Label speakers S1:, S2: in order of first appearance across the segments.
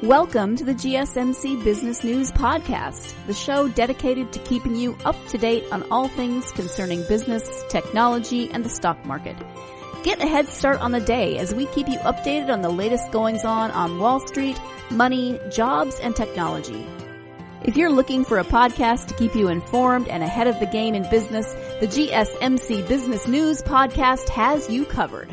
S1: Welcome to the GSMC Business News Podcast, the show dedicated to keeping you up to date on all things concerning business, technology, and the stock market. Get a head start on the day as we keep you updated on the latest goings-on Wall Street, money, jobs, and technology. If you're looking for a podcast to keep you informed and ahead of the game in business, the GSMC Business News Podcast has you covered.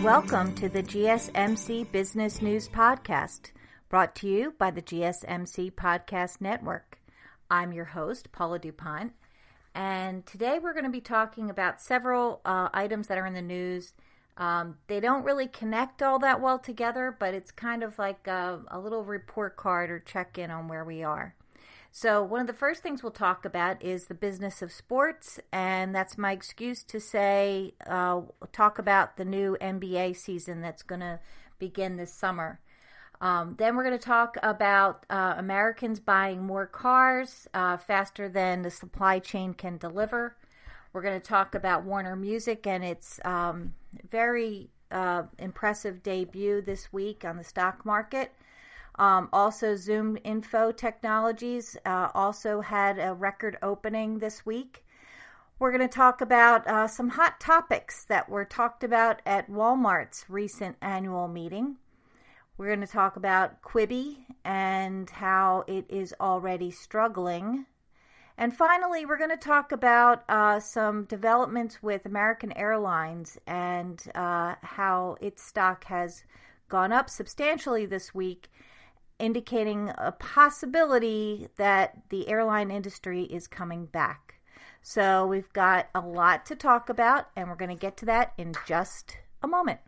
S2: Welcome to the GSMC Business News Podcast, brought to you by the GSMC Podcast Network. I'm your host, Paula DuPont, and today we're going to be talking about several items that are in the news. They don't really connect all that well together, but it's kind of like a little report card or check-in on where we are. So one of the first things we'll talk about is the business of sports, and that's my excuse to say, talk about the new NBA season that's going to begin this summer. Then we're going to talk about Americans buying more cars faster than the supply chain can deliver. We're going to talk about Warner Music and its very impressive debut this week on the stock market. Also, Zoom Info Technologies also had a record opening this week. We're going to talk about some hot topics that were talked about at Walmart's recent annual meeting. We're going to talk about Quibi and how it is already struggling. And finally, we're going to talk about some developments with American Airlines and how its stock has gone up substantially this week, indicating a possibility that the airline industry is coming back. So we've got a lot to talk about, and we're going to get to that in just a moment.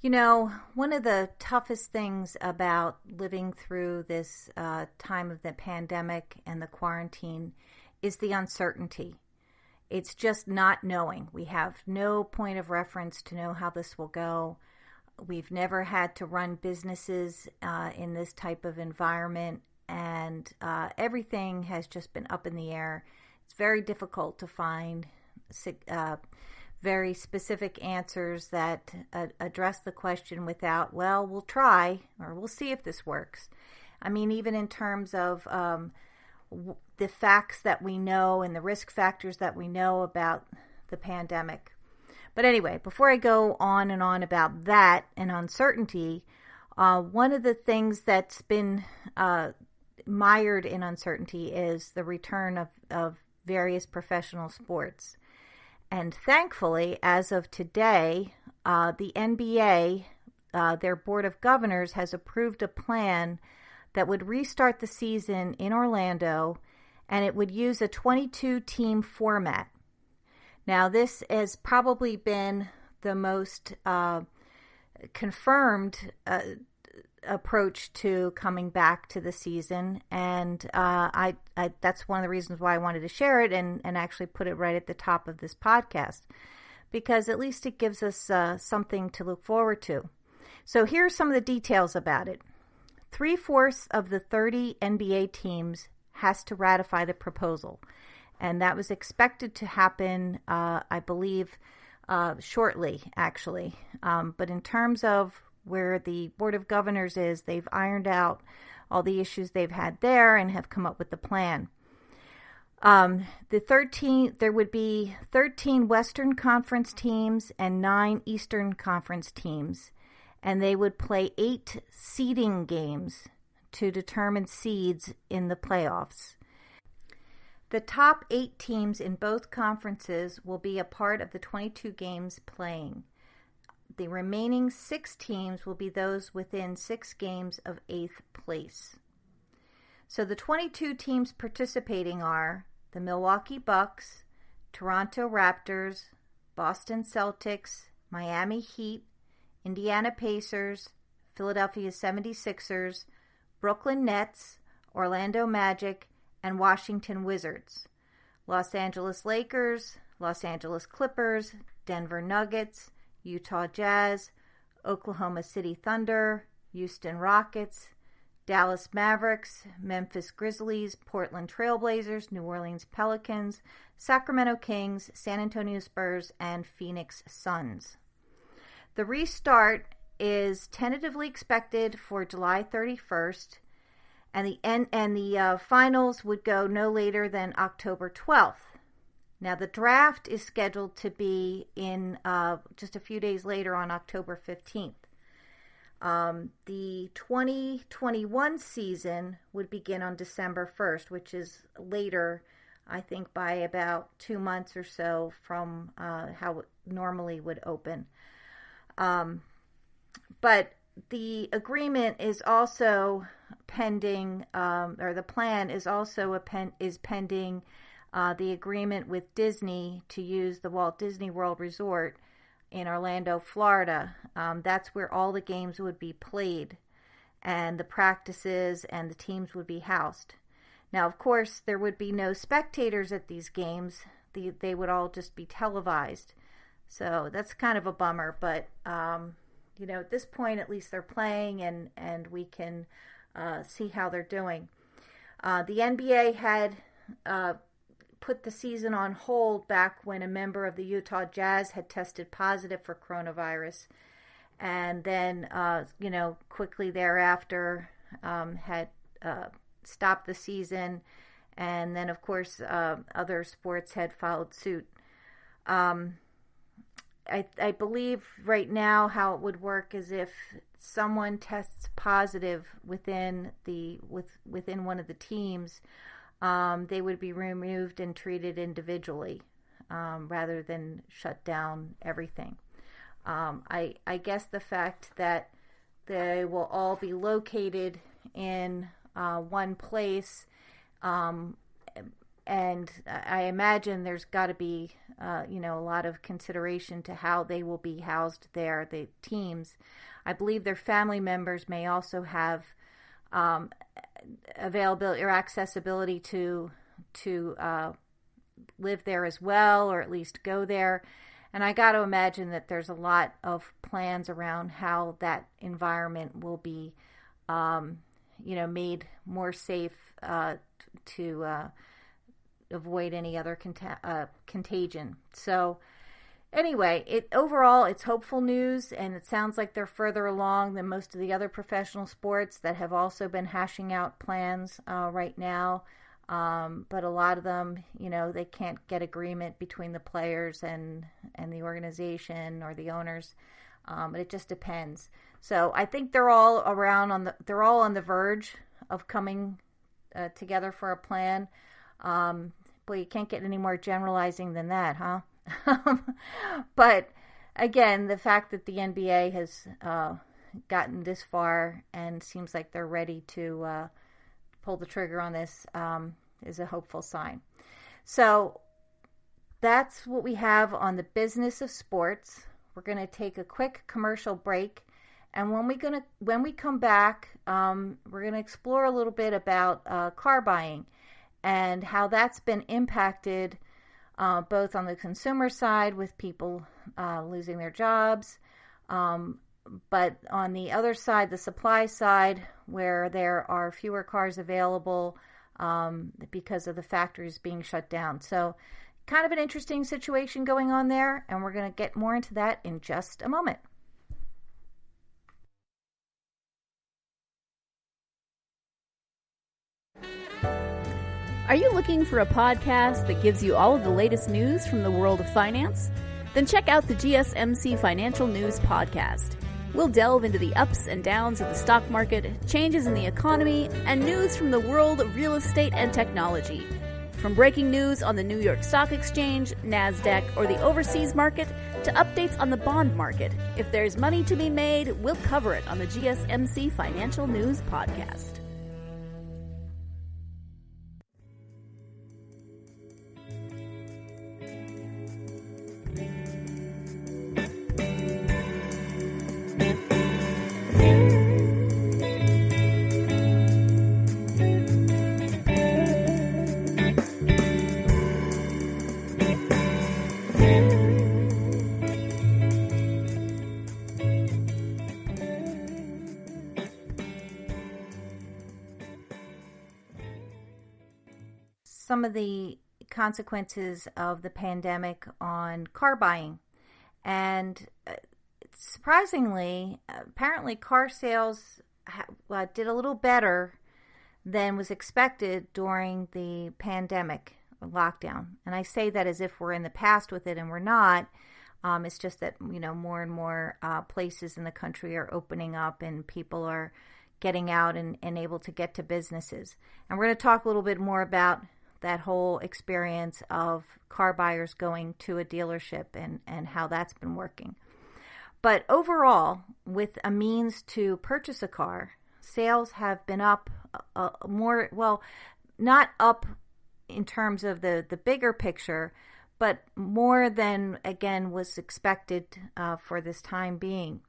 S2: You know, one of the toughest things about living through this time of the pandemic and the quarantine is the uncertainty. It's just not knowing. We have no point of reference to know how this will go. We've never had to run businesses in this type of environment, and everything has just been up in the air. It's very difficult to find very specific answers that address the question without, well, we'll try, or we'll see if this works. I mean, even in terms of the facts that we know and the risk factors that we know about the pandemic. But anyway, before I go on and on about that and uncertainty, one of the things that's been mired in uncertainty is the return of various professional sports. And thankfully, as of today, the NBA, their Board of Governors, has approved a plan that would restart the season in Orlando, and it would use a 22-team format. Now, this has probably been the most confirmed approach to coming back to the season, and I that's one of the reasons why I wanted to share it and actually put it right at the top of this podcast, because at least it gives us something to look forward to. So here are some of the details about it. 3/4 of the 30 NBA teams has to ratify the proposal. And that was expected to happen, I believe, shortly, actually. But in terms of where the Board of Governors is, they've ironed out all the issues they've had there and have come up with the plan. There would be 13 Western Conference teams and 9 Eastern Conference teams. And they would play 8 seeding games to determine seeds in the playoffs. The top 8 teams in both conferences will be a part of the 22 games playing. The remaining 6 teams will be those within 6 games of 8th place. So the 22 teams participating are the Milwaukee Bucks, Toronto Raptors, Boston Celtics, Miami Heat, Indiana Pacers, Philadelphia 76ers, Brooklyn Nets, Orlando Magic, and Washington Wizards. Los Angeles Lakers, Los Angeles Clippers, Denver Nuggets, Utah Jazz, Oklahoma City Thunder, Houston Rockets, Dallas Mavericks, Memphis Grizzlies, Portland Trailblazers, New Orleans Pelicans, Sacramento Kings, San Antonio Spurs, and Phoenix Suns. The restart is tentatively expected for July 31st, and the finals would go no later than October 12th. Now, the draft is scheduled to be in just a few days later on October 15th. The 2021 season would begin on December 1st, which is later, I think, by about 2 months or so from how it normally would open. But the agreement is also pending, or the plan is also pending the agreement with Disney to use the Walt Disney World Resort in Orlando, Florida. That's where all the games would be played, and the practices and the teams would be housed. Now, of course, there would be no spectators at these games. They would all just be televised. So that's kind of a bummer, but at this point, at least they're playing, and we can see how they're doing. The NBA had put the season on hold back when a member of the Utah Jazz had tested positive for coronavirus, and then quickly thereafter had stopped the season, and then of course other sports had followed suit. I believe right now how it would work is if someone tests positive within one of the teams, they would be removed and treated individually rather than shut down everything. I guess the fact that they will all be located in one place, and I imagine there's got to be a lot of consideration to how they will be housed there, the teams. I believe their family members may also have availability or accessibility to live there as well, or at least go there. And I got to imagine that there's a lot of plans around how that environment will be, made more safe to avoid any other contagion. So anyway, overall, it's hopeful news, and it sounds like they're further along than most of the other professional sports that have also been hashing out plans right now. But a lot of them, they can't get agreement between the players and the organization or the owners. It just depends. So I think they're all they're all on the verge of coming together for a plan. Boy, you can't get any more generalizing than that, huh? But again, the fact that the NBA has gotten this far and seems like they're ready to pull the trigger on this is a hopeful sign. So that's what we have on the business of sports. We're going to take a quick commercial break, and when we come back, we're going to explore a little bit about car buying and how that's been impacted both on the consumer side with people losing their jobs, but on the other side, the supply side, where there are fewer cars available because of the factories being shut down. So kind of an interesting situation going on there, and we're going to get more into that in just a moment.
S1: Are you looking for a podcast that gives you all of the latest news from the world of finance? Then check out the GSMC Financial News Podcast. We'll delve into the ups and downs of the stock market, changes in the economy, and news from the world of real estate and technology. From breaking news on the New York Stock Exchange, NASDAQ, or the overseas market, to updates on the bond market, if there's money to be made, we'll cover it on the GSMC Financial News Podcast.
S2: some of the consequences of the pandemic on car buying. And surprisingly, apparently car sales did a little better than was expected during the pandemic lockdown. And I say that as if we're in the past with it, and we're not. It's just that, more and more places in the country are opening up and people are getting out and able to get to businesses. And we're going to talk a little bit more about that whole experience of car buyers going to a dealership and how that's been working. But overall, with a means to purchase a car, sales have been up more, well, not up in terms of the bigger picture, but more than, again, was expected for this time being.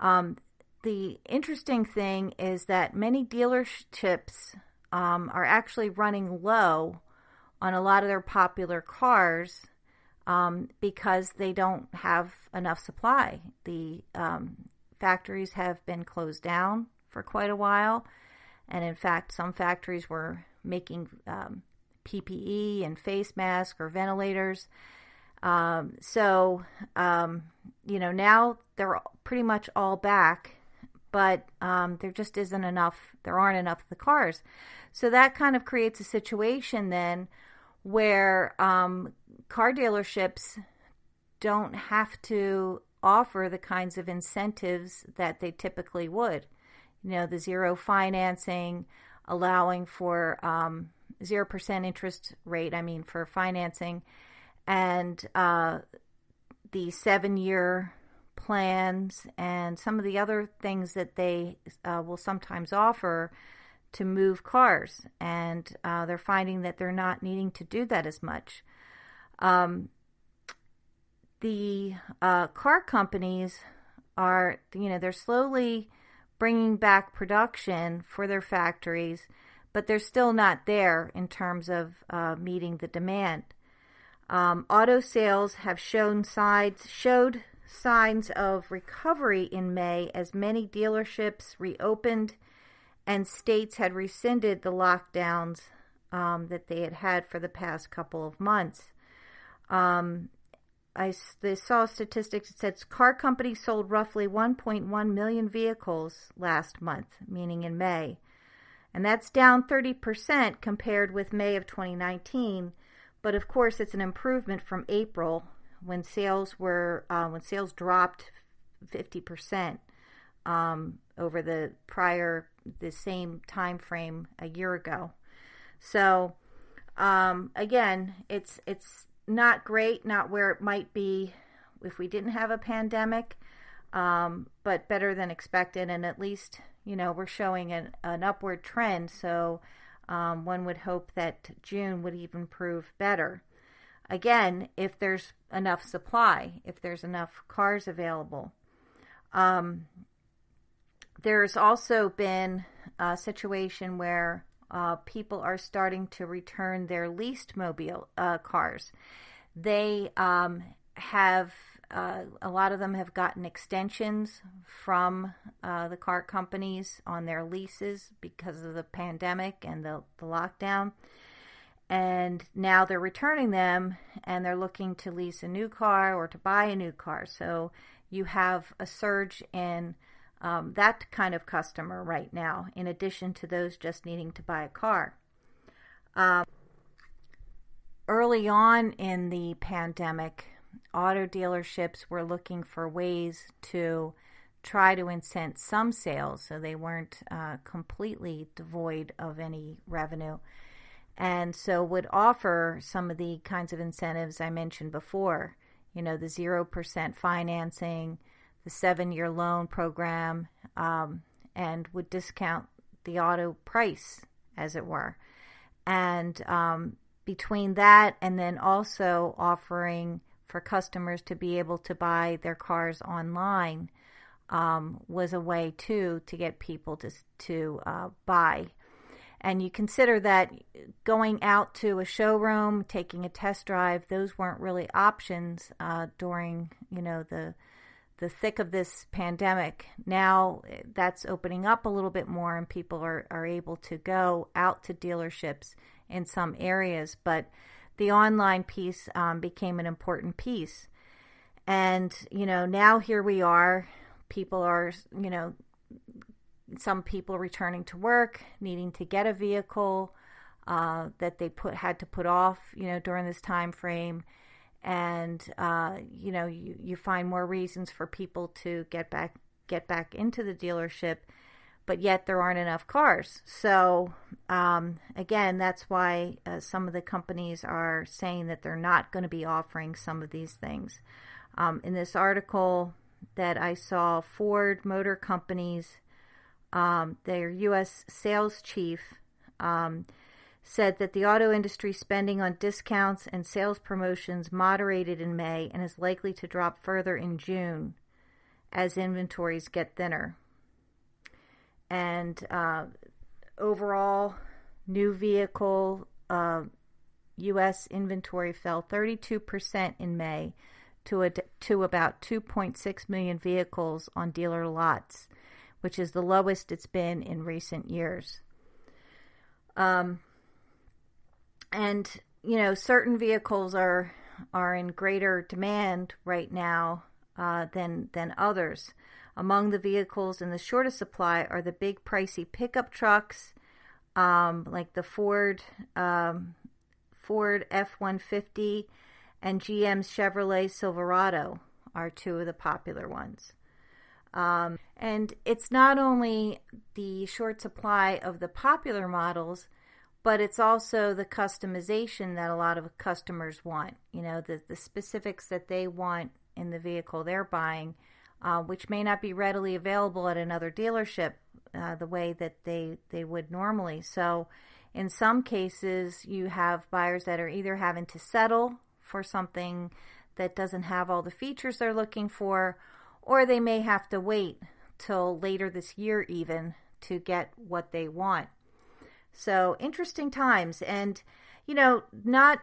S2: The interesting thing is that many dealerships are actually running low on a lot of their popular cars because they don't have enough supply. The factories have been closed down for quite a while, and in fact, some factories were making PPE and face masks or ventilators. So now they're pretty much all back, but there just isn't enough. There aren't enough of the cars. So that kind of creates a situation then where car dealerships don't have to offer the kinds of incentives that they typically would. The zero financing, allowing for 0% interest rate, for financing, and the 7-year plans and some of the other things that they will sometimes offer to move cars. And they're finding that they're not needing to do that as much. The car companies are, they're slowly bringing back production for their factories, but they're still not there in terms of meeting the demand. Auto sales have showed signs of recovery in May as many dealerships reopened and states had rescinded the lockdowns that they had for the past couple of months. I saw statistics that said car companies sold roughly 1.1 million vehicles last month, meaning in May. And that's down 30% compared with May of 2019. But of course, it's an improvement from April when sales dropped 50% over the same time frame a year ago. So again, it's not great, not where it might be if we didn't have a pandemic, but better than expected. And at least, we're showing an upward trend. So one would hope that June would even prove better. Again, if there's enough supply, if there's enough cars available. There's also been a situation where people are starting to return their leased mobile cars. They have, a lot of them have gotten extensions from the car companies on their leases because of the pandemic and the lockdown. And now they're returning them and they're looking to lease a new car or to buy a new car. So you have a surge in that kind of customer right now, in addition to those just needing to buy a car. Early on in the pandemic, auto dealerships were looking for ways to try to incent some sales so they weren't completely devoid of any revenue. And so would offer some of the kinds of incentives I mentioned before, the 0% financing, the 7-year loan program, and would discount the auto price, as it were. And between that and then also offering for customers to be able to buy their cars online was a way, too, to get people to buy. And you consider that going out to a showroom, taking a test drive, those weren't really options during, the thick of this pandemic. Now that's opening up a little bit more and people are able to go out to dealerships in some areas, but the online piece became an important piece. And, now here we are. People are, some people returning to work, needing to get a vehicle that they had to put off, during this time frame. And, you find more reasons for people to get back into the dealership, but yet there aren't enough cars. So, again, that's why some of the companies are saying that they're not going to be offering some of these things. In this article that I saw, Ford Motor Company's, their U.S. sales chief said that the auto industry spending on discounts and sales promotions moderated in May and is likely to drop further in June as inventories get thinner. And overall, new vehicle U.S. inventory fell 32% in May to about 2.6 million vehicles on dealer lots, which is the lowest it's been in recent years. And, certain vehicles are in greater demand right now than others. Among the vehicles in the shortest supply are the big pricey pickup trucks, like the Ford F-150 and GM's Chevrolet Silverado are two of the popular ones. And it's not only the short supply of the popular models, but it's also the customization that a lot of customers want. The specifics that they want in the vehicle they're buying, which may not be readily available at another dealership the way that they would normally. So in some cases, you have buyers that are either having to settle for something that doesn't have all the features they're looking for, or they may have to wait till later this year even to get what they want. So interesting times, and not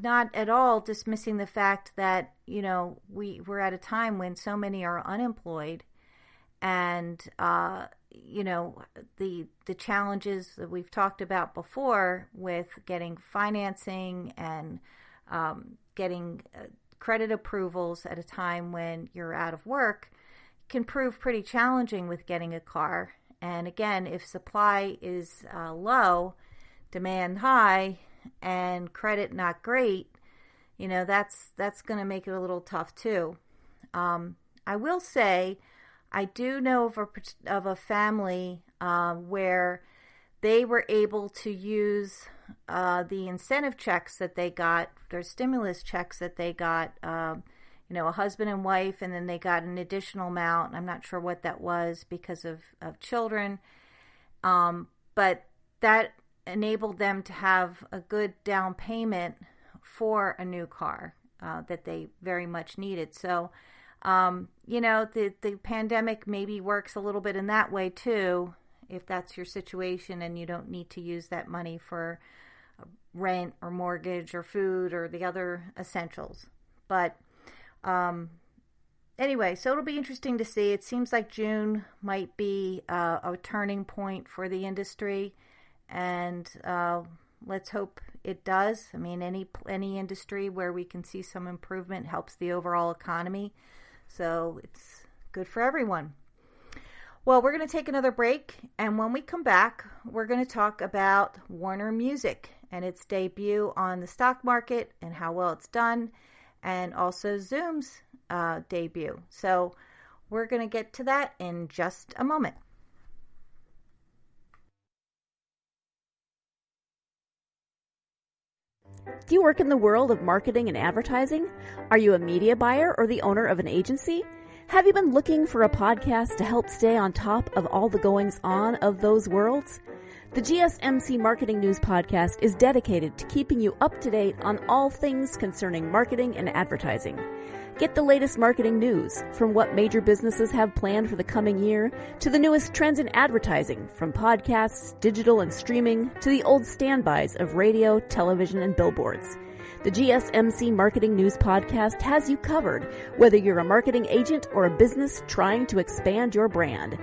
S2: at all dismissing the fact that we're at a time when so many are unemployed, and the challenges that we've talked about before with getting financing and getting credit approvals at a time when you're out of work can prove pretty challenging with getting a car. And again, if supply is low, demand high, and credit not great, that's going to make it a little tough too. I will say, I do know of a family where they were able to use the incentive checks that they got, their stimulus checks that they got, a husband and wife, and then they got an additional amount. I'm not sure what that was because of children. But that enabled them to have a good down payment for a new car that they very much needed. So, the pandemic maybe works a little bit in that way too, if that's your situation and you don't need to use that money for rent or mortgage or food or the other essentials. But anyway, so it'll be interesting to see. It seems like June might be a turning point for the industry, and let's hope it does. I mean, any industry where we can see some improvement helps the overall economy, so it's good for everyone. Well, we're going to take another break, and when we come back, we're going to talk about Warner Music and its debut on the stock market and how well it's done, and also Zoom's debut. So we're going to get to that in just a moment.
S1: Do you work in the world of marketing and advertising? Are you a media buyer or the owner of an agency? Have you been looking for a podcast to help stay on top of all the goings-on of those worlds? The GSMC Marketing News Podcast is dedicated to keeping you up to date on all things concerning marketing and advertising. Get the latest marketing news, from what major businesses have planned for the coming year to the newest trends in advertising, from podcasts, digital and streaming, to the old standbys of radio, television, and billboards. The GSMC Marketing News Podcast has you covered, whether you're a marketing agent or a business trying to expand your brand.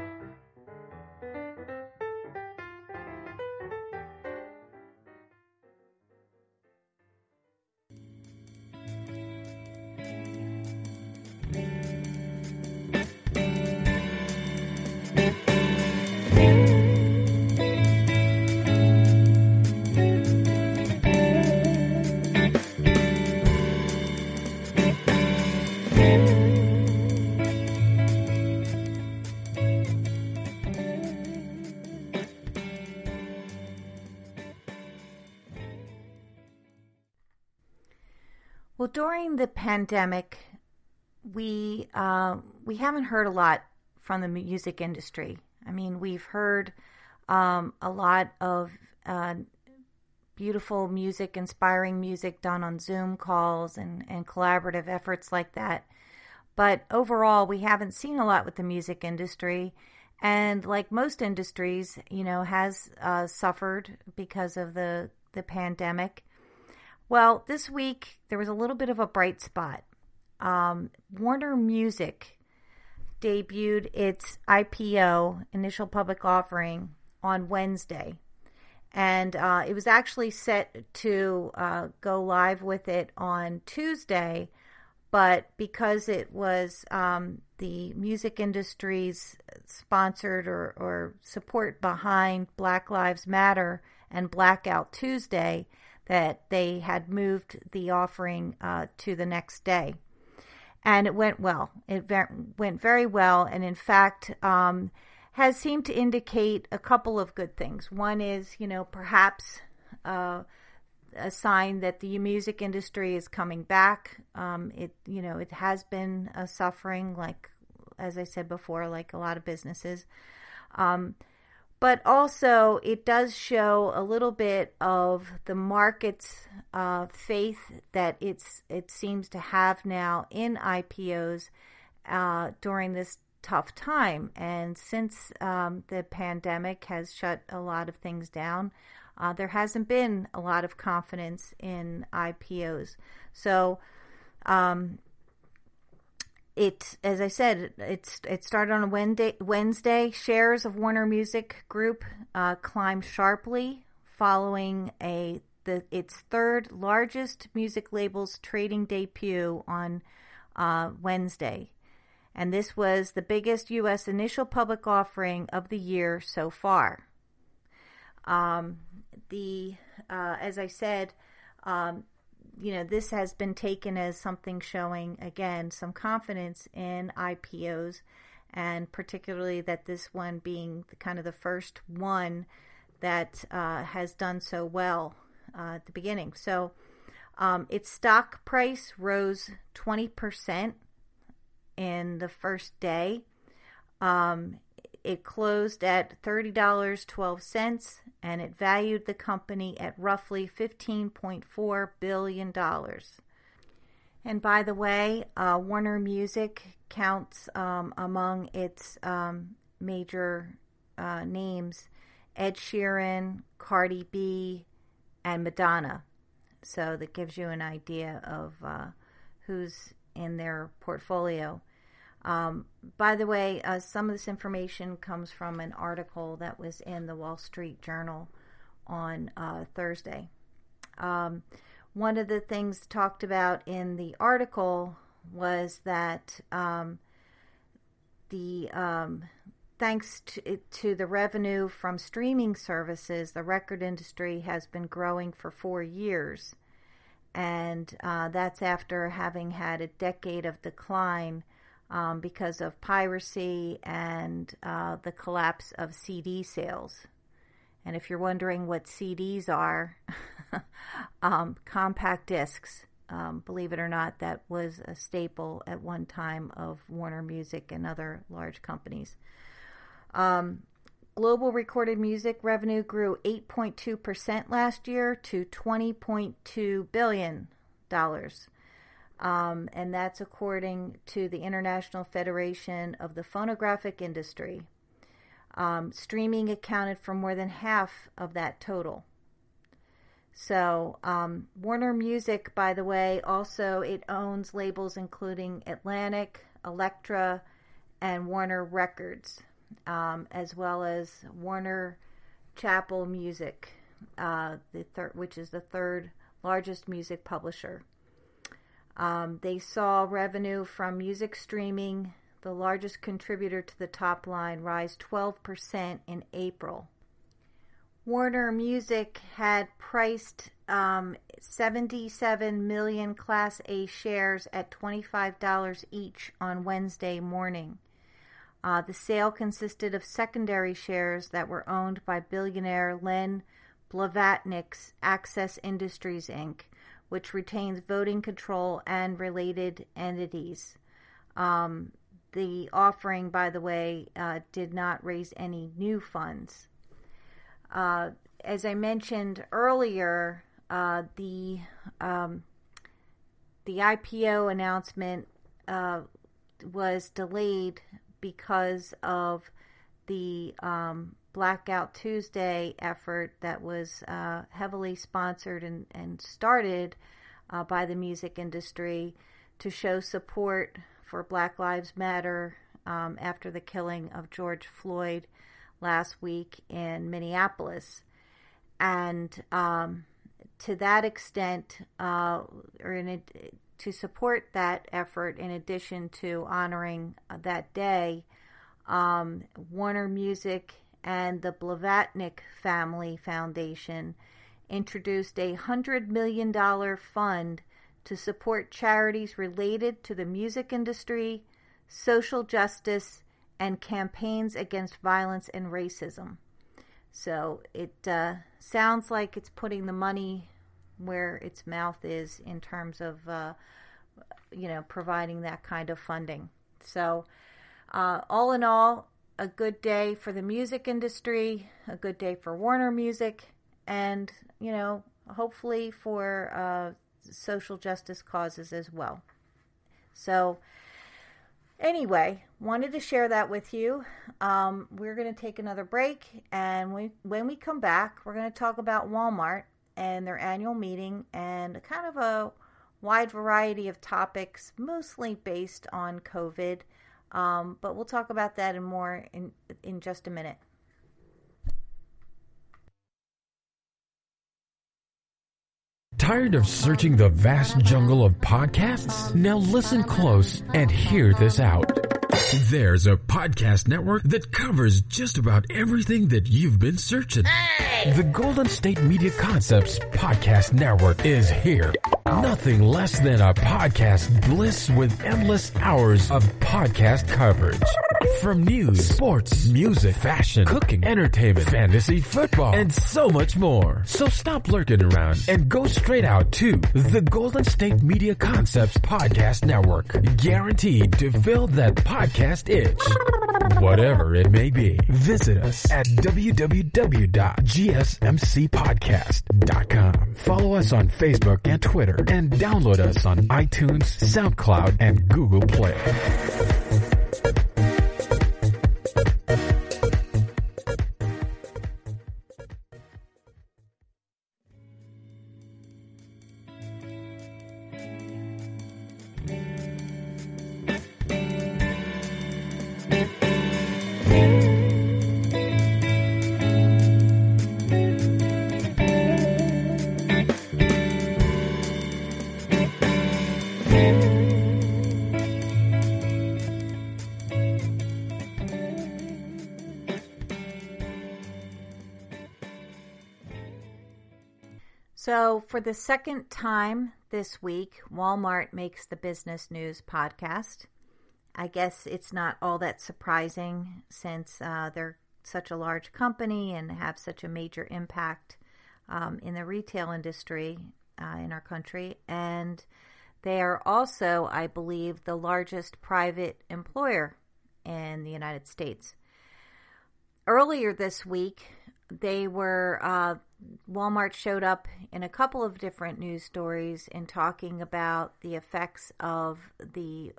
S2: Well, during the pandemic, we haven't heard a lot from the music industry. I mean, we've heard a lot of beautiful music, inspiring music done on Zoom calls and collaborative efforts like that. But overall, we haven't seen a lot with the music industry. And like most industries, has suffered because of the pandemic. Well, this week, there was a little bit of a bright spot. Warner Music debuted its IPO, initial public offering, on Wednesday. And it was actually set to go live with it on Tuesday, but because it was the music industry's sponsored or support behind Black Lives Matter and Blackout Tuesday, that they had moved the offering to the next day. And it went well. It went very well, and in fact has seemed to indicate a couple of good things. One is, perhaps a sign that the music industry is coming back. It has been suffering, like, as I said before, like a lot of businesses. But also, it does show a little bit of the market's faith that it seems to have now in IPOs during this tough time. And since the pandemic has shut a lot of things down, there hasn't been a lot of confidence in IPOs. So as I said, it started on a Wednesday. Shares of Warner Music Group climbed sharply following its third largest music label's trading debut on Wednesday. And this was the biggest U.S. initial public offering of the year so far. As I said, this has been taken as something showing, again, some confidence in IPOs, and particularly that this one being kind of the first one that has done so well at the beginning. So its stock price rose 20% in the first day. It closed at $30.12, and it valued the company at roughly $15.4 billion. And by the way, Warner Music counts among its major names Ed Sheeran, Cardi B, and Madonna. So that gives you an idea of who's in their portfolio. By the way, some of this information comes from an article that was in the Wall Street Journal on Thursday. One of the things talked about in the article was that thanks to the revenue from streaming services, the record industry has been growing for 4 years. And that's after having had a decade of decline because of piracy and the collapse of CD sales. And if you're wondering what CDs are, compact discs, believe it or not, that was a staple at one time of Warner Music and other large companies. Global recorded music revenue grew 8.2% last year to $20.2 billion. And that's according to the International Federation of the Phonographic Industry. Streaming accounted for more than half of that total. So Warner Music, by the way, also it owns labels including Atlantic, Elektra, and Warner Records, as well as Warner Chappell Music, which is the third largest music publisher. They saw revenue from music streaming, the largest contributor to the top line, rise 12% in April. Warner Music had priced 77 million Class A shares at $25 each on Wednesday morning. The sale consisted of secondary shares that were owned by billionaire Len Blavatnik's Access Industries, Inc., which retains voting control and related entities. The offering, by the way, did not raise any new funds. As I mentioned earlier, the IPO announcement was delayed because of the Blackout Tuesday effort that was heavily sponsored and started by the music industry to show support for Black Lives Matter after the killing of George Floyd last week in Minneapolis. And to that extent, to support that effort, in addition to honoring that day, Warner Music and the Blavatnik Family Foundation introduced a $100 million fund to support charities related to the music industry, social justice, and campaigns against violence and racism. So it sounds like it's putting the money where its mouth is in terms of, providing that kind of funding. So all in all, a good day for the music industry, a good day for Warner Music, and, hopefully for social justice causes as well. So anyway, wanted to share that with you. We're going to take another break, and when we come back, we're going to talk about Walmart and their annual meeting and kind of a wide variety of topics, mostly based on COVID. But we'll talk about that and more in just a minute.
S3: Tired of searching the vast jungle of podcasts? Now listen close and hear this out. There's a podcast network that covers just about everything that you've been searching. Hey! The Golden State Media Concepts Podcast Network is here. Nothing less than a podcast bliss with endless hours of podcast coverage. From news, sports, music, fashion, cooking, entertainment, fantasy, football, and so much more. So stop lurking around and go straight out to the Golden State Media Concepts Podcast Network. Guaranteed to fill that podcast itch. Whatever it may be. Visit us at www.gsmcpodcast.com. Follow us on Facebook and Twitter, and download us on iTunes, SoundCloud, and Google Play.
S2: So for the second time this week, Walmart makes the Business News podcast. I guess it's not all that surprising since they're such a large company and have such a major impact in the retail industry in our country. And they are also, I believe, the largest private employer in the United States. Earlier this week, Walmart showed up in a couple of different news stories in talking about the effects of the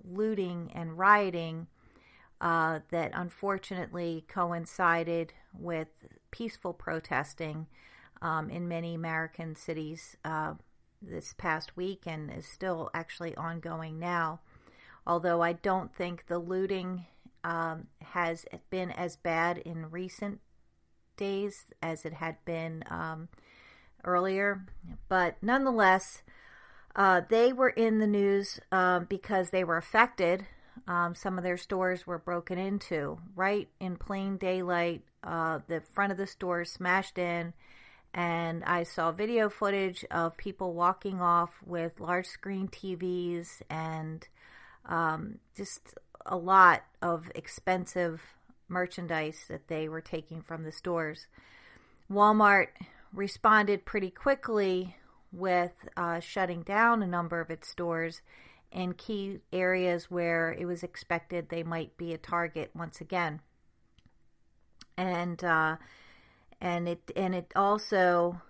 S2: looting and rioting that unfortunately coincided with peaceful protesting in many American cities this past week and is still actually ongoing now. Although I don't think the looting has been as bad in recent days as it had been earlier, but nonetheless, they were in the news because they were affected. Some of their stores were broken into right in plain daylight. The front of the store smashed in, and I saw video footage of people walking off with large screen TVs and just a lot of expensive merchandise that they were taking from the stores. Walmart responded pretty quickly with shutting down a number of its stores in key areas where it was expected they might be a target once again. And it also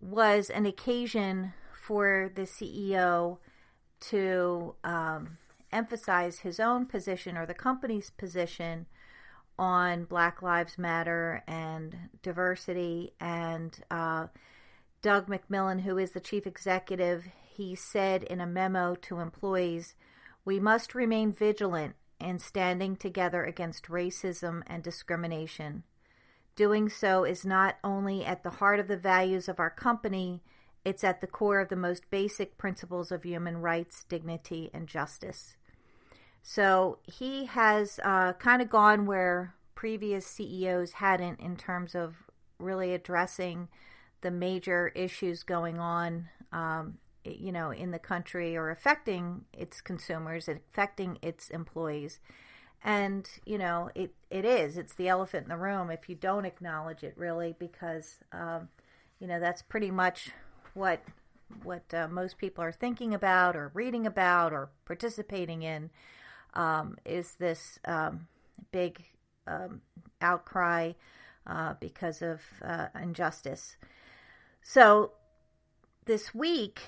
S2: was an occasion for the CEO to emphasize his own position, or the company's position, on Black Lives Matter and diversity. And Doug McMillon, who is the chief executive, he said in a memo to employees, "We must remain vigilant in standing together against racism and discrimination. Doing so is not only at the heart of the values of our company, it's at the core of the most basic principles of human rights, dignity, and justice." So he has kind of gone where previous CEOs hadn't, in terms of really addressing the major issues going on, in the country, or affecting its consumers, affecting its employees. And, it's the elephant in the room if you don't acknowledge it, really, because, that's pretty much what most people are thinking about, or reading about, or participating in, is this big outcry because of injustice. So this week,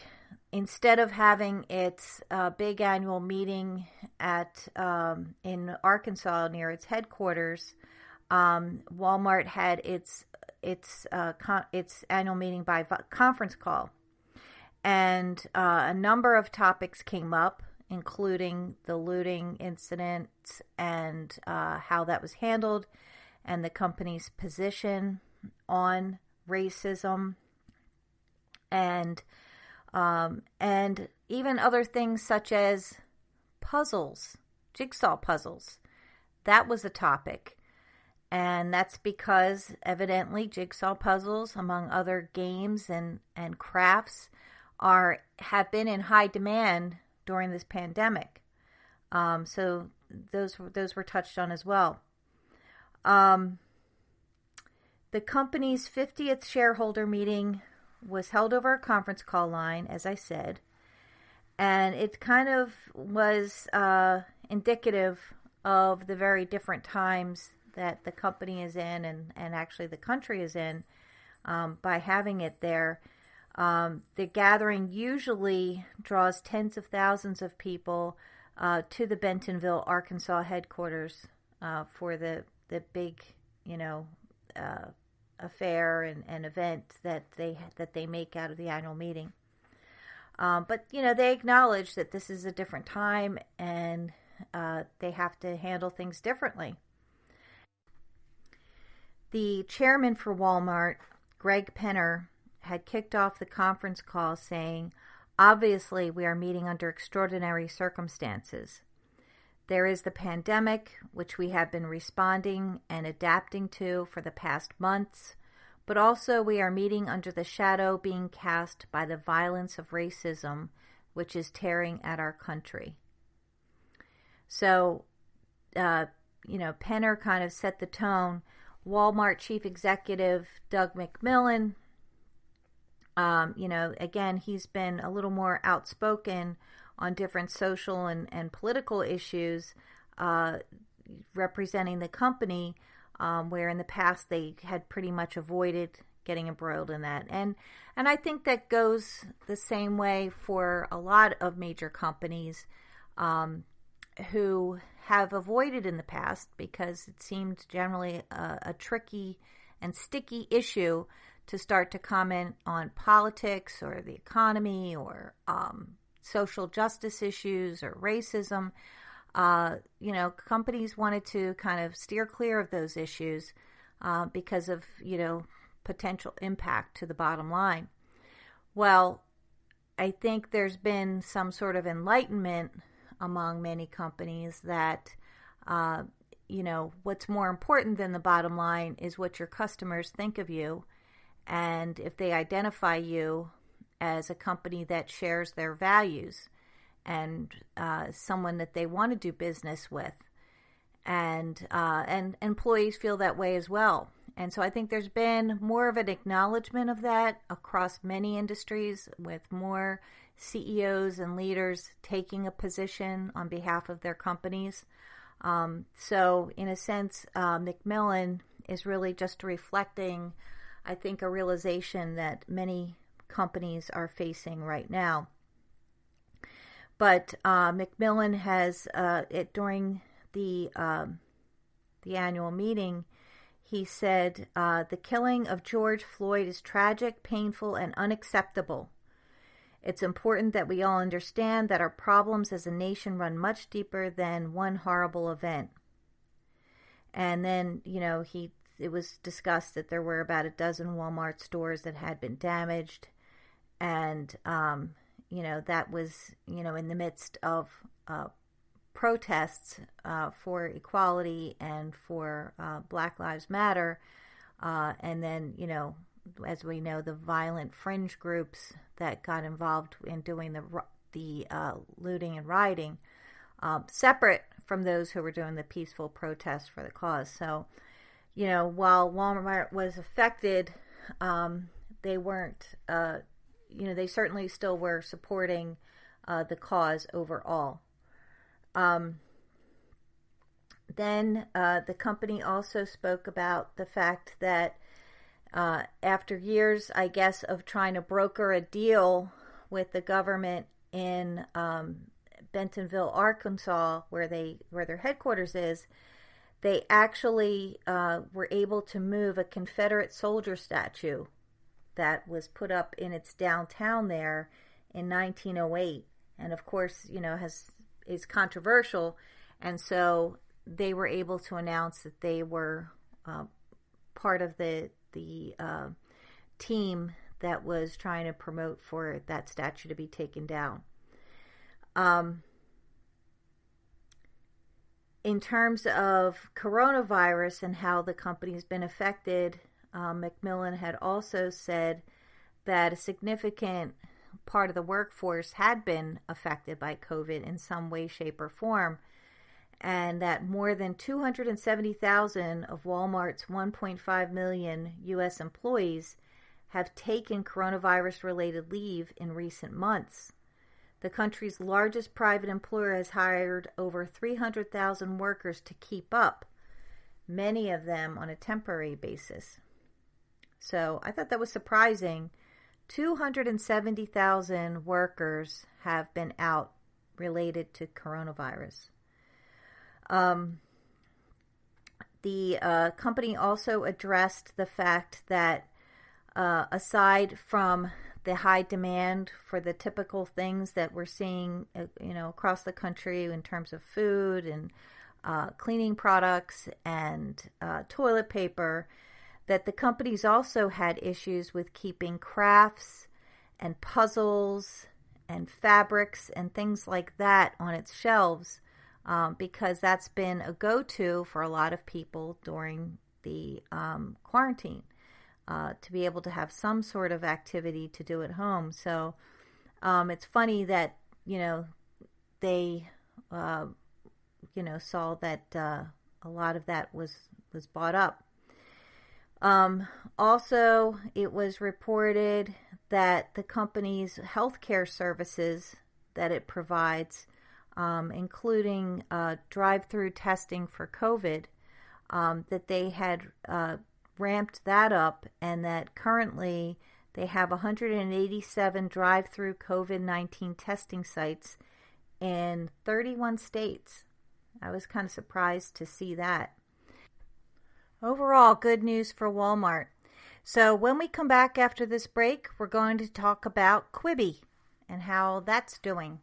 S2: instead of having its big annual meeting in Arkansas near its headquarters, Walmart had its annual meeting by conference call, and a number of topics came up, including the looting incident and how that was handled, and the company's position on racism, and even other things such as puzzles, jigsaw puzzles. That was a topic. And that's because evidently jigsaw puzzles, among other games and crafts, have been in high demand during this pandemic. So those were touched on as well. The company's 50th shareholder meeting was held over a conference call line, as I said, and it kind of was indicative of the very different times that the company is in, and actually the country is in, by having it there. The gathering usually draws tens of thousands of people to the Bentonville, Arkansas headquarters for the big, affair and event that they make out of the annual meeting. But they acknowledge that this is a different time, and they have to handle things differently. The chairman for Walmart, Greg Penner, had kicked off the conference call saying, "Obviously, we are meeting under extraordinary circumstances. There is the pandemic, which we have been responding and adapting to for the past months, but also we are meeting under the shadow being cast by the violence of racism, which is tearing at our country." So, Penner kind of set the tone. Walmart chief executive Doug McMillon, again, he's been a little more outspoken on different social and political issues representing the company, where in the past they had pretty much avoided getting embroiled in that. And I think that goes the same way for a lot of major companies who have avoided in the past, because it seemed generally a tricky and sticky issue to start to comment on politics or the economy or social justice issues or racism. Companies wanted to kind of steer clear of those issues because of, potential impact to the bottom line. Well, I think there's been some sort of enlightenment among many companies that, what's more important than the bottom line is what your customers think of you. And if they identify you as a company that shares their values and someone that they want to do business with, and employees feel that way as well. And so I think there's been more of an acknowledgement of that across many industries, with more CEOs and leaders taking a position on behalf of their companies. So in a sense, Macmillan is really just reflecting, I think, a realization that many companies are facing right now. But Macmillan has, during the annual meeting, he said, the killing of George Floyd is tragic, painful, and unacceptable. It's important that we all understand that our problems as a nation run much deeper than one horrible event. And then, it was discussed that there were about a dozen Walmart stores that had been damaged. And, that was, in the midst of protests for equality and for Black Lives Matter. And then, as we know, the violent fringe groups that got involved in doing the looting and rioting, separate from those who were doing the peaceful protests for the cause. So, while Walmart was affected, they weren't, they certainly still were supporting the cause overall. Then the company also spoke about the fact that after years, I guess, of trying to broker a deal with the government in Bentonville, Arkansas, where their headquarters is, they actually were able to move a Confederate soldier statue that was put up in its downtown there in 1908, and of course, is controversial, and so they were able to announce that they were part of the team that was trying to promote for that statue to be taken down. In terms of coronavirus and how the company's been affected, Macmillan had also said that a significant part of the workforce had been affected by COVID in some way, shape, or form, and that more than 270,000 of Walmart's 1.5 million U.S. employees have taken coronavirus-related leave in recent months. The country's largest private employer has hired over 300,000 workers to keep up, many of them on a temporary basis. So I thought that was surprising. 270,000 workers have been out related to coronavirus. The company also addressed the fact that aside from the high demand for the typical things that we're seeing, across the country in terms of food and cleaning products and toilet paper, that the companies also had issues with keeping crafts and puzzles and fabrics and things like that on its shelves, because that's been a go-to for a lot of people during the quarantine, to be able to have some sort of activity to do at home. So it's funny that, they, saw that a lot of that was bought up. Also, it was reported that the company's healthcare services that it provides, including drive-through testing for COVID, that they had ramped that up, and that currently they have 187 drive-through COVID-19 testing sites in 31 states. I was kind of surprised to see that. Overall, good news for Walmart. So when we come back after this break, we're going to talk about Quibi and how that's doing.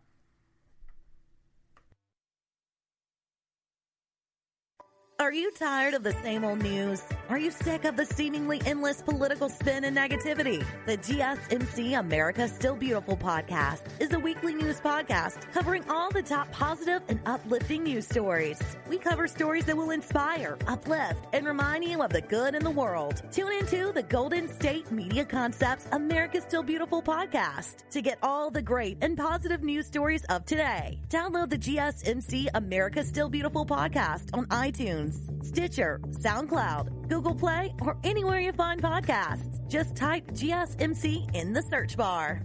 S4: Are you tired of the same old news? Are you sick of the seemingly endless political spin and negativity? The GSMC America's Still Beautiful podcast is a weekly news podcast covering all the top positive and uplifting news stories. We cover stories that will inspire, uplift, and remind you of the good in the world. Tune into the Golden State Media Concepts America's Still Beautiful podcast to get all the great and positive news stories of today. Download the GSMC America's Still Beautiful podcast on iTunes iTunes, Stitcher, SoundCloud, Google Play, or anywhere you find podcasts. Just type GSMC in the search bar.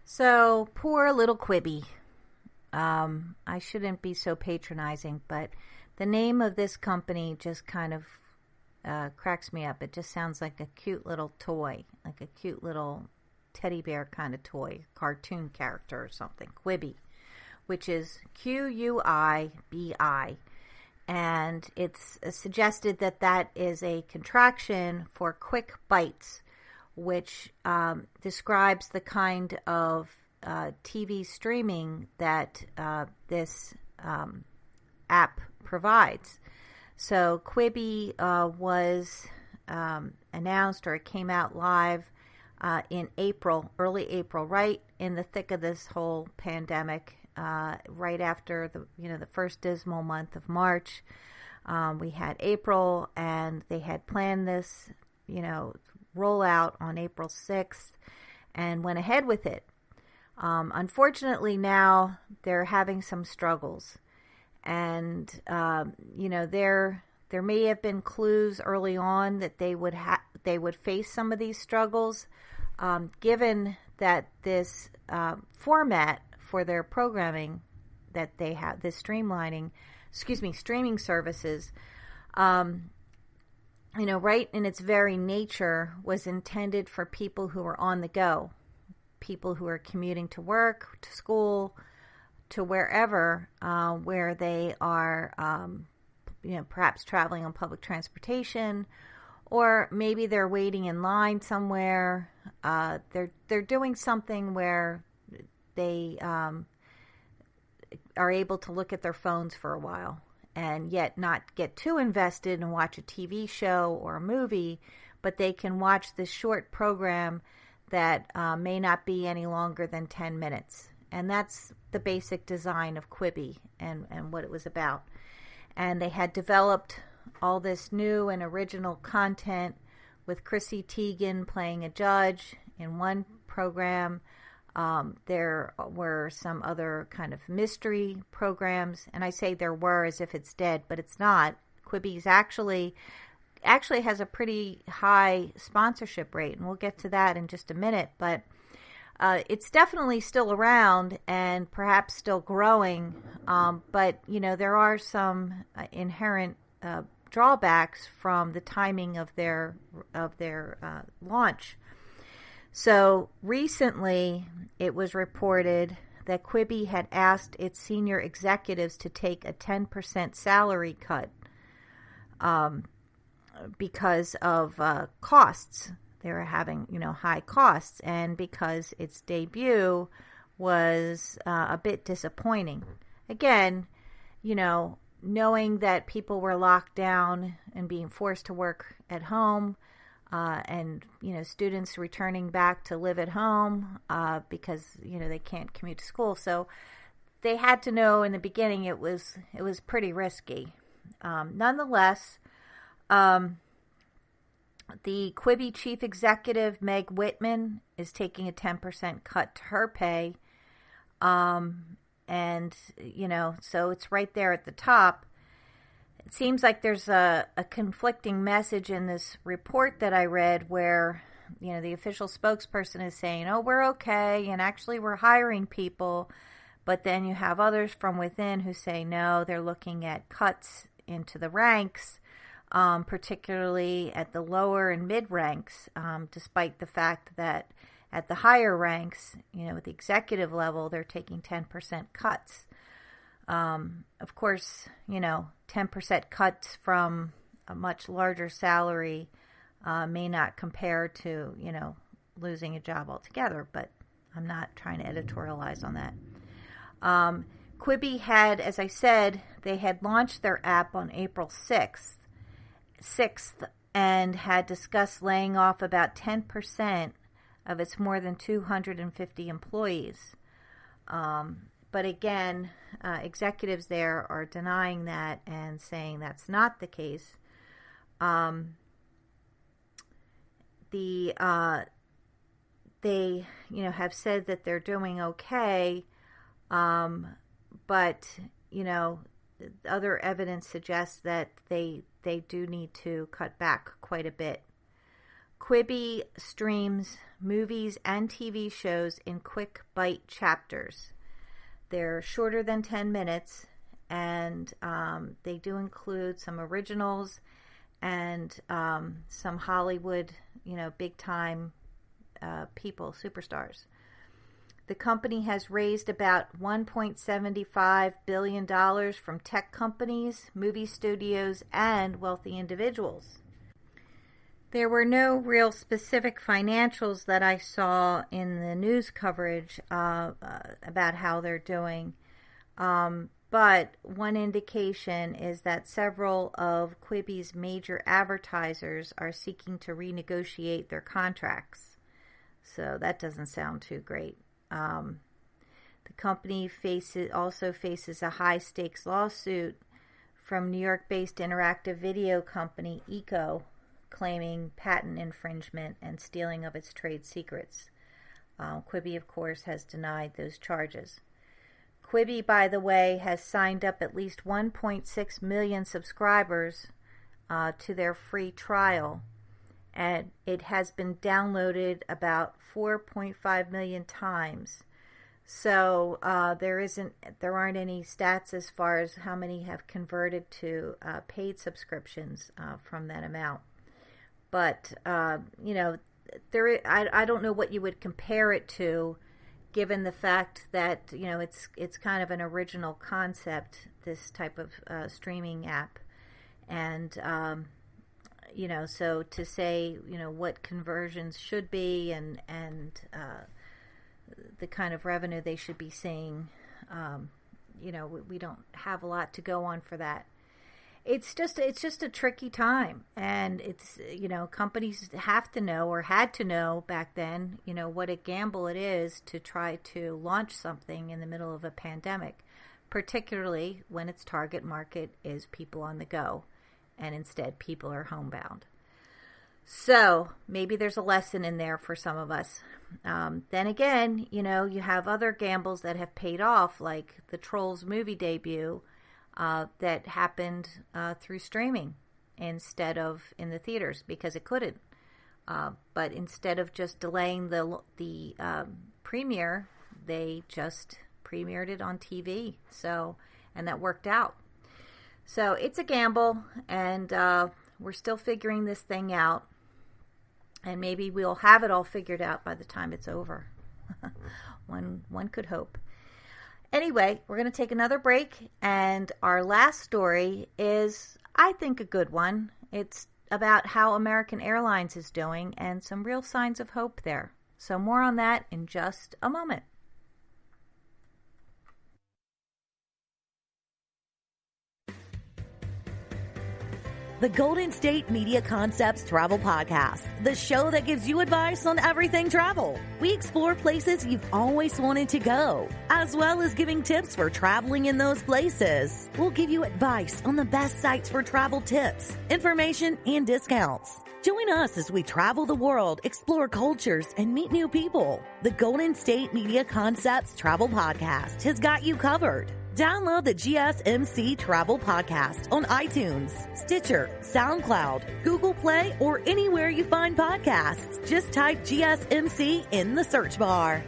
S2: So, poor little Quibi. I shouldn't be so patronizing, but the name of this company just kind of cracks me up. It just sounds like a cute little toy, like a cute little teddy bear kind of toy, cartoon character or something. Quibi, which is Q-U-I-B-I. And it's suggested that that is a contraction for quick bites, which describes the kind of TV streaming that this app provides. So Quibi was announced, or it came out live in April, early April, right in the thick of this whole pandemic, right after the first dismal month of March. We had April, and they had planned this, roll out on April 6th and went ahead with it. Unfortunately, now they're having some struggles, and there may have been clues early on that they would face some of these struggles, given that this format for their programming that they have, this streaming services, right in its very nature, was intended for people who are on the go, people who are commuting to work, to school, to wherever, where they are, perhaps traveling on public transportation, or maybe they're waiting in line somewhere. They're doing something where they are able to look at their phones for a while, and yet not get too invested and watch a TV show or a movie, but they can watch this short program that may not be any longer than 10 minutes. And that's the basic design of Quibi and what it was about. And they had developed all this new and original content with Chrissy Teigen playing a judge in one program. There were some other kind of mystery programs, and I say there were as if it's dead, but it's not. Quibi's actually has a pretty high sponsorship rate, and we'll get to that in just a minute, but it's definitely still around and perhaps still growing, but there are some inherent drawbacks from the timing of their launch. So recently, it was reported that Quibi had asked its senior executives to take a 10% salary cut because of costs. They were having, high costs, and because its debut was a bit disappointing. Again, knowing that people were locked down and being forced to work at home, and students returning back to live at home because they can't commute to school. So they had to know in the beginning it was pretty risky. Nonetheless, the Quibi chief executive Meg Whitman is taking a 10% cut to her pay, and so it's right there at the top. It seems like there's a conflicting message in this report that I read where, the official spokesperson is saying, oh, we're okay, and actually we're hiring people. But then you have others from within who say, no, they're looking at cuts into the ranks, particularly at the lower and mid ranks, despite the fact that at the higher ranks, at the executive level, they're taking 10% cuts. Of course, 10% cuts from a much larger salary may not compare to, losing a job altogether, but I'm not trying to editorialize on that. Quibi had, as I said, they had launched their app on April 6th and had discussed laying off about 10% of its more than 250 employees. But again, executives there are denying that and saying that's not the case. They have said that they're doing okay, but other evidence suggests that they do need to cut back quite a bit. Quibi streams movies and TV shows in quick bite chapters. They're shorter than 10 minutes, and they do include some originals and some Hollywood, big-time people, superstars. The company has raised about $1.75 billion from tech companies, movie studios, and wealthy individuals. There were no real specific financials that I saw in the news coverage about how they're doing. But one indication is that several of Quibi's major advertisers are seeking to renegotiate their contracts. So that doesn't sound too great. The company also faces a high-stakes lawsuit from New York-based interactive video company Eco, claiming patent infringement and stealing of its trade secrets. Quibi, of course, has denied those charges. Quibi, by the way, has signed up at least 1.6 million subscribers to their free trial, and it has been downloaded about 4.5 million times. So there aren't any stats as far as how many have converted to paid subscriptions from that amount. But I don't know what you would compare it to, given the fact that it's kind of an original concept, this type of streaming app, and so to say what conversions should be and the kind of revenue they should be seeing, we don't have a lot to go on for that. It's just a tricky time, and it's companies have to know, or had to know back then, what a gamble it is to try to launch something in the middle of a pandemic, particularly when its target market is people on the go, and instead people are homebound. So maybe there's a lesson in there for some of us. Then again, you have other gambles that have paid off, like the Trolls movie debut that happened through streaming instead of in the theaters, because it couldn't. But instead of just delaying the premiere, they just premiered it on TV. And that worked out. So it's a gamble, and we're still figuring this thing out. And maybe we'll have it all figured out by the time it's over. One could hope. Anyway, we're going to take another break, and our last story is, I think, a good one. It's about how American Airlines is doing and some real signs of hope there. So more on that in just a moment.
S4: The Golden State Media Concepts Travel Podcast, the show that gives you advice on everything travel. We explore places you've always wanted to go, as well as giving tips for traveling in those places. We'll give you advice on the best sites for travel tips, information, and discounts. Join us as we travel the world, explore cultures, and meet new people. The Golden State Media Concepts Travel Podcast has got you covered. Download the GSMC Travel Podcast on iTunes, Stitcher, SoundCloud, Google Play, or anywhere you find podcasts. Just type GSMC in the search bar.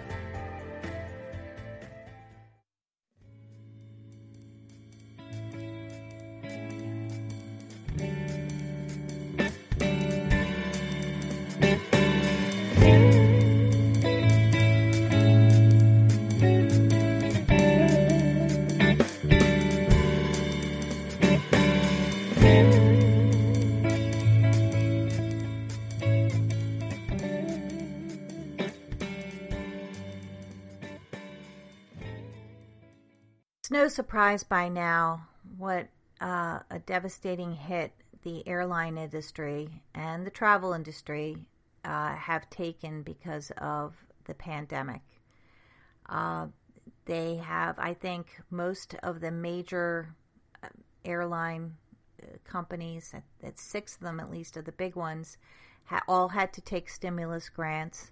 S2: It's no surprise by now what a devastating hit the airline industry and the travel industry have taken because of the pandemic. They have, I think, most of the major airline companies, that's 6 of them at least, of the big ones, all had to take stimulus grants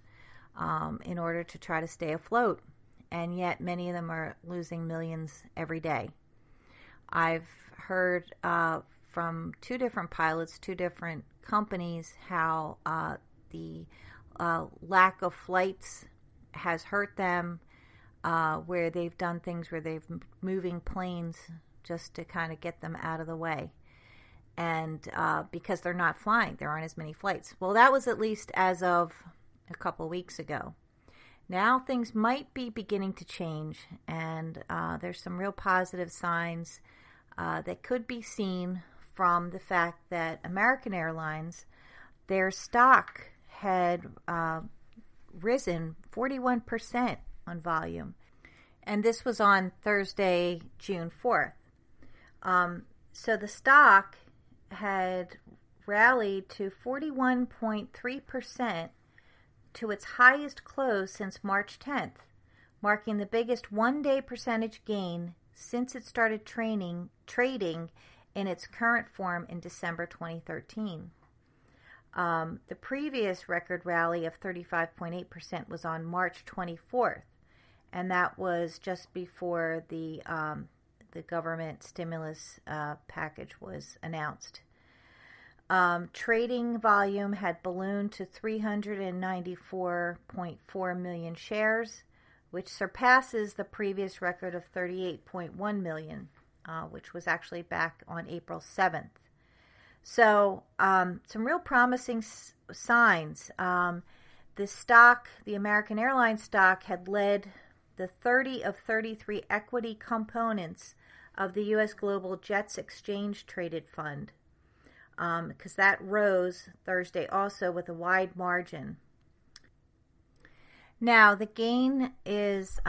S2: in order to try to stay afloat. And yet many of them are losing millions every day. I've heard from 2 different pilots, 2 different companies, how the lack of flights has hurt them, where they've done things where they've moving planes just to kind of get them out of the way. And because they're not flying, there aren't as many flights. Well, that was at least as of a couple weeks ago. Now things might be beginning to change, and there's some real positive signs that could be seen from the fact that American Airlines, their stock had risen 41% on volume. And this was on Thursday, June 4th. So the stock had rallied to 41.3% to its highest close since March 10th, marking the biggest one-day percentage gain since it started trading in its current form in December 2013. The previous record rally of 35.8% was on March 24th, and that was just before the government stimulus package was announced. Trading volume had ballooned to 394.4 million shares, which surpasses the previous record of 38.1 million, which was actually back on April 7th. So some real promising signs. The stock, the American Airlines stock, had led the 30 of 33 equity components of the U.S. Global Jets Exchange Traded Fund, because that rose Thursday also with a wide margin. Now, the gain is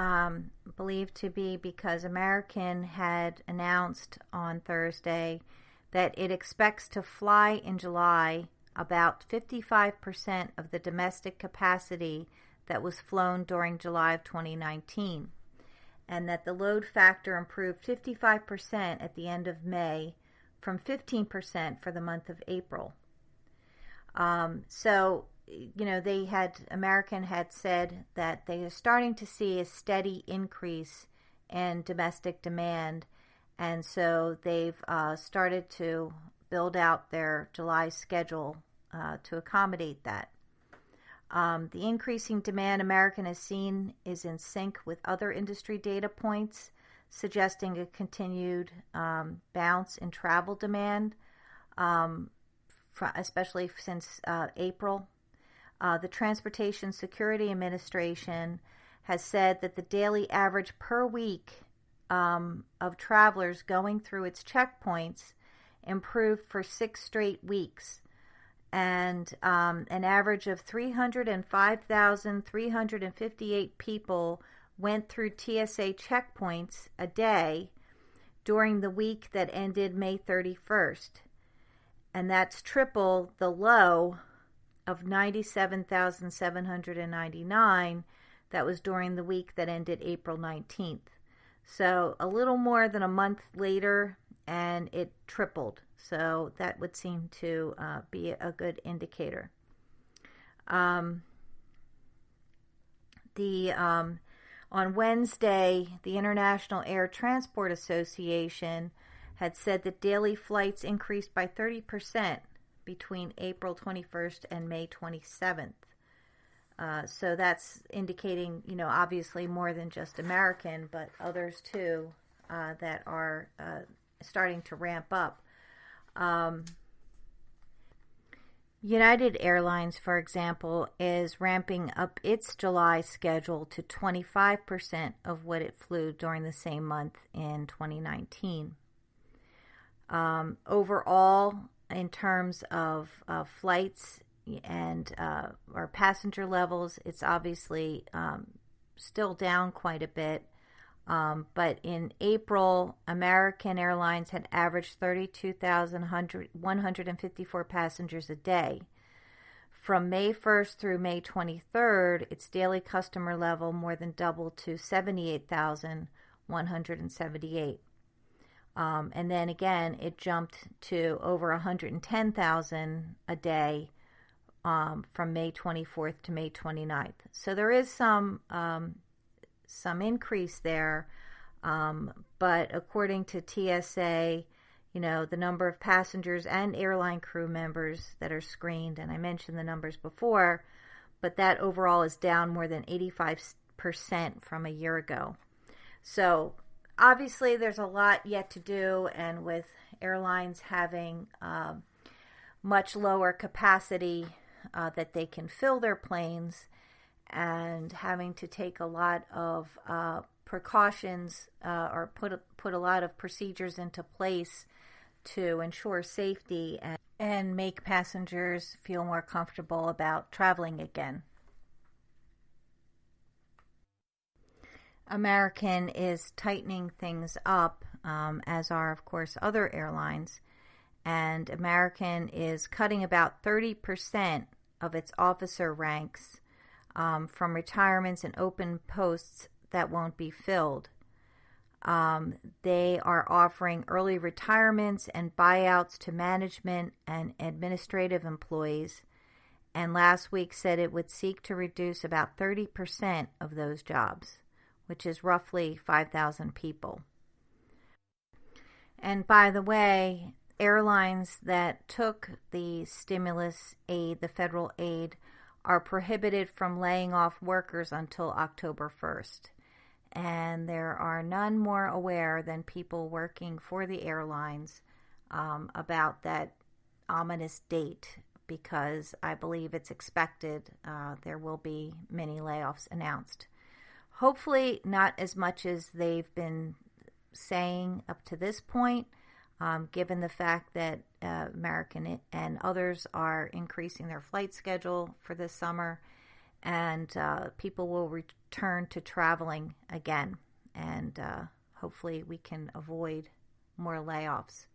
S2: believed to be because American had announced on Thursday that it expects to fly in July about 55% of the domestic capacity that was flown during July of 2019, and that the load factor improved 55% at the end of May from 15% for the month of April. So, American had said that they are starting to see a steady increase in domestic demand, and so they've started to build out their July schedule to accommodate that. The increasing demand American has seen is in sync with other industry data points, suggesting a continued bounce in travel demand, especially since April. The Transportation Security Administration has said that the daily average per week of travelers going through its checkpoints improved for 6 straight weeks, and an average of 305,358 people went through TSA checkpoints a day during the week that ended May 31st. And that's triple the low of 97,799 that was during the week that ended April 19th. So a little more than a month later, and it tripled. So that would seem to be a good indicator. On Wednesday, the International Air Transport Association had said that daily flights increased by 30% between April 21st and May 27th. So that's indicating, obviously more than just American, but others too that are starting to ramp up. United Airlines, for example, is ramping up its July schedule to 25% of what it flew during the same month in 2019. Overall, in terms of flights and or passenger levels, it's obviously still down quite a bit But in April, American Airlines had averaged 32,154 passengers a day. From May 1st through May 23rd, its daily customer level more than doubled to 78,178. And then again, it jumped to over 110,000 a day from May 24th to May 29th. So there is some increase there, but according to TSA, the number of passengers and airline crew members that are screened, and I mentioned the numbers before, but that overall is down more than 85% from a year ago. So obviously there's a lot yet to do, and with airlines having much lower capacity that they can fill their planes, and having to take a lot of precautions or put a lot of procedures into place to ensure safety and make passengers feel more comfortable about traveling again. American is tightening things up, as are, of course, other airlines, and American is cutting about 30% of its officer ranks from retirements and open posts that won't be filled. They are offering early retirements and buyouts to management and administrative employees, and last week said it would seek to reduce about 30% of those jobs, which is roughly 5,000 people. And by the way, airlines that took the stimulus aid, the federal aid, are prohibited from laying off workers until October 1st. And there are none more aware than people working for the airlines about that ominous date, because I believe it's expected there will be many layoffs announced. Hopefully not as much as they've been saying up to this point, given the fact that American and others are increasing their flight schedule for this summer, and people will return to traveling again, and hopefully we can avoid more layoffs.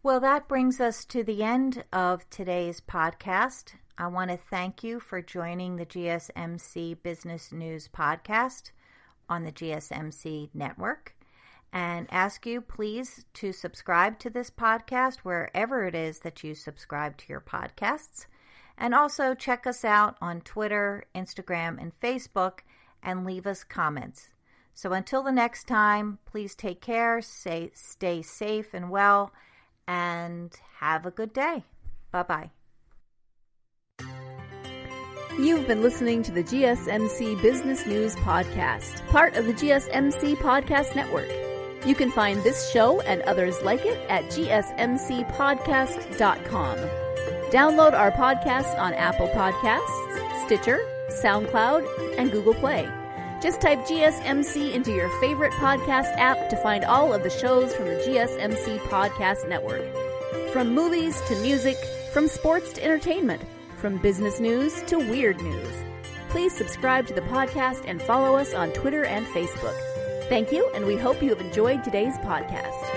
S2: Well, that brings us to the end of today's podcast. I want to thank you for joining the GSMC Business News Podcast on the GSMC network, and ask you please to subscribe to this podcast wherever it is that you subscribe to your podcasts. And also check us out on Twitter, Instagram, and Facebook, and leave us comments. So until the next time, please take care, stay safe and well, and have a good day. Bye-bye.
S1: You've been listening to the GSMC Business News Podcast, part of the GSMC Podcast Network. You can find this show and others like it at gsmcpodcast.com. Download our podcast on Apple Podcasts, Stitcher, SoundCloud, and Google Play. Just type GSMC into your favorite podcast app to find all of the shows from the GSMC Podcast Network. From movies to music, from sports to entertainment, from business news to weird news. Please subscribe to the podcast and follow us on Twitter and Facebook. Thank you, and we hope you have enjoyed today's podcast.